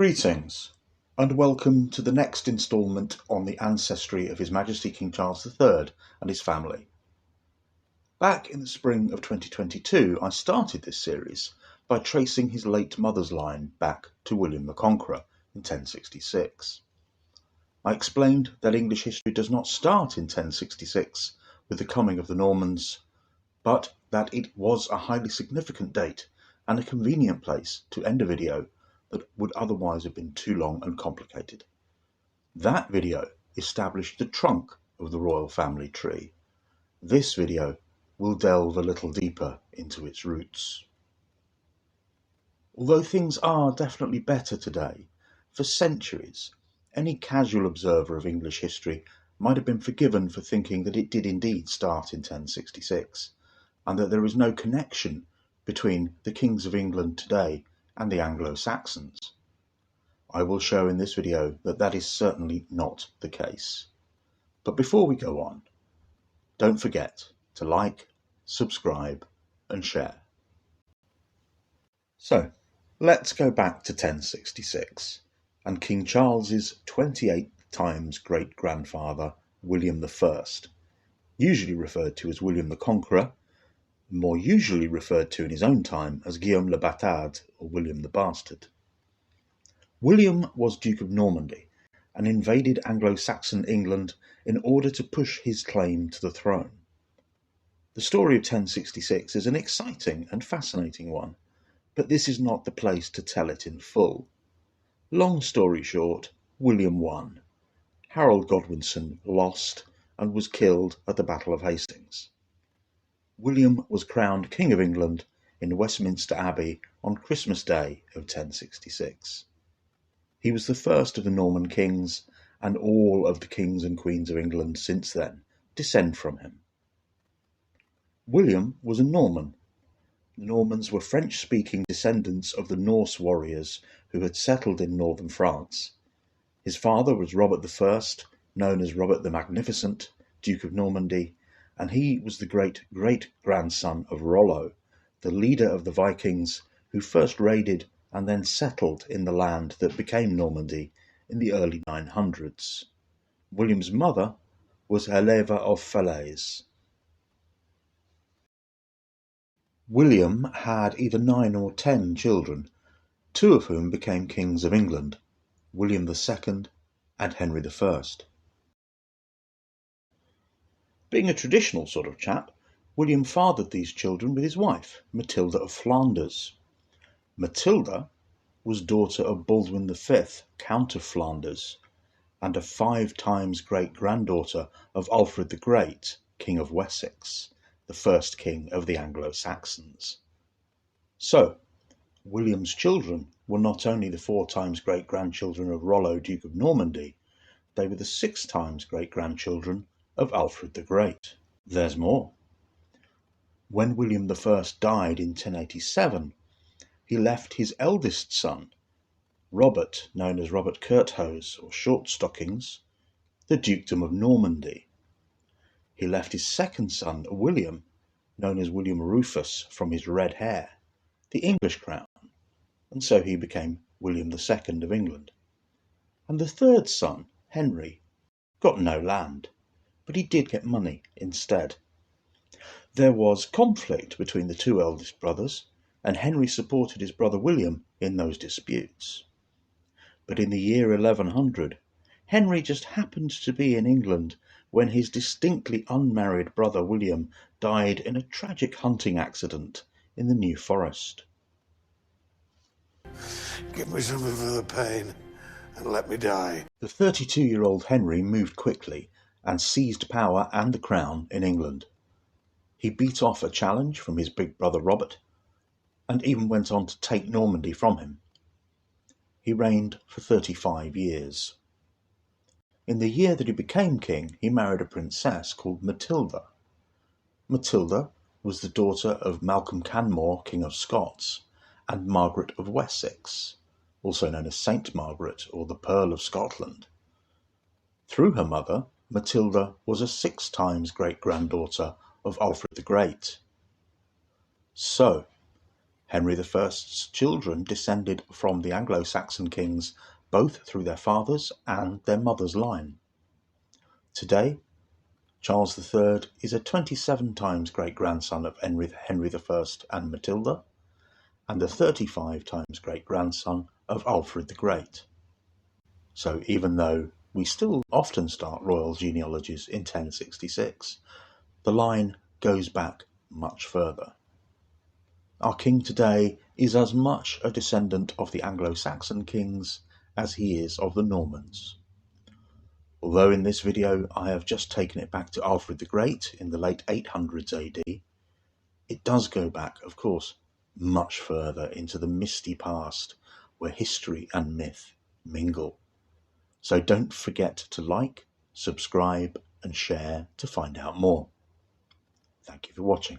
Greetings, and welcome to the next instalment on the ancestry of His Majesty King Charles III and his family. Back in the spring of 2022, I started this series by tracing his late mother's line back to William the Conqueror in 1066. I explained that English history does not start in 1066 with the coming of the Normans, but that it was a highly significant date and a convenient place to end a video that would otherwise have been too long and complicated. That video established the trunk of the royal family tree. This video will delve a little deeper into its roots. Although things are definitely better today, for centuries, any casual observer of English history might have been forgiven for thinking that it did indeed start in 1066, and that there is no connection between the kings of England today and the Anglo-Saxons. I will show in this video that that is certainly not the case. But before we go on, don't forget to like, subscribe and share. So, let's go back to 1066 and King Charles's 28th times great-grandfather, William I, usually referred to as William the Conqueror, more usually referred to in his own time as Guillaume le Bâtard or William the Bastard. William was Duke of Normandy and invaded Anglo-Saxon England in order to push his claim to the throne. The story of 1066 is an exciting and fascinating one, but this is not the place to tell it in full. Long story short, William won. Harold Godwinson lost and was killed at the Battle of Hastings. William was crowned King of England in Westminster Abbey on Christmas Day of 1066. He was the first of the Norman kings, and all of the kings and queens of England since then descend from him. William was a Norman. The Normans were French-speaking descendants of the Norse warriors who had settled in northern France. His father was Robert I, known as Robert the Magnificent, Duke of Normandy, and he was the great-great-grandson of Rollo, the leader of the Vikings who first raided and then settled in the land that became Normandy in the early 900s. William's mother was Heleva of Falaise. William had either 9 or 10 children, 2 of whom became kings of England, William II and Henry I. Being a traditional sort of chap, William fathered these children with his wife, Matilda of Flanders. Matilda was daughter of Baldwin V, Count of Flanders, and a 5 times great-granddaughter of Alfred the Great, King of Wessex, the first king of the Anglo-Saxons. So, William's children were not only the 4 times great-grandchildren of Rollo, Duke of Normandy, they were the 6 times great-grandchildren of Alfred the Great. There's more. When William I died in 1087, he left his eldest son, Robert, known as Robert Curthose or Short Stockings, the Dukedom of Normandy. He left his second son, William, known as William Rufus from his red hair, the English crown, and so he became William II of England. And the third son, Henry, got no land, but he did get money instead. There was conflict between the 2 eldest brothers, and Henry supported his brother William in those disputes. But in the year 1100, Henry just happened to be in England when his distinctly unmarried brother William died in a tragic hunting accident in the New Forest. Give me something for the pain and let me die. The 32-year-old Henry moved quickly and seized power and the crown in England. He beat off a challenge from his big brother Robert, and even went on to take Normandy from him. He reigned for 35 years. In the year that he became king, he married a princess called Matilda. Matilda was the daughter of Malcolm Canmore, King of Scots, and Margaret of Wessex, also known as Saint Margaret or the Pearl of Scotland. Through her mother, Matilda was a 6 times great-granddaughter of Alfred the Great. So, Henry I's children descended from the Anglo-Saxon kings both through their father's and their mother's line. Today, Charles III is a 27 times great-grandson of Henry I and Matilda, and a 35 times great-grandson of Alfred the Great. So even though we still often start royal genealogies in 1066, the line goes back much further. Our king today is as much a descendant of the Anglo-Saxon kings as he is of the Normans. Although in this video I have just taken it back to Alfred the Great in the late 800s AD, it does go back, of course, much further into the misty past where history and myth mingle. So don't forget to like, subscribe and share to find out more. Thank you for watching.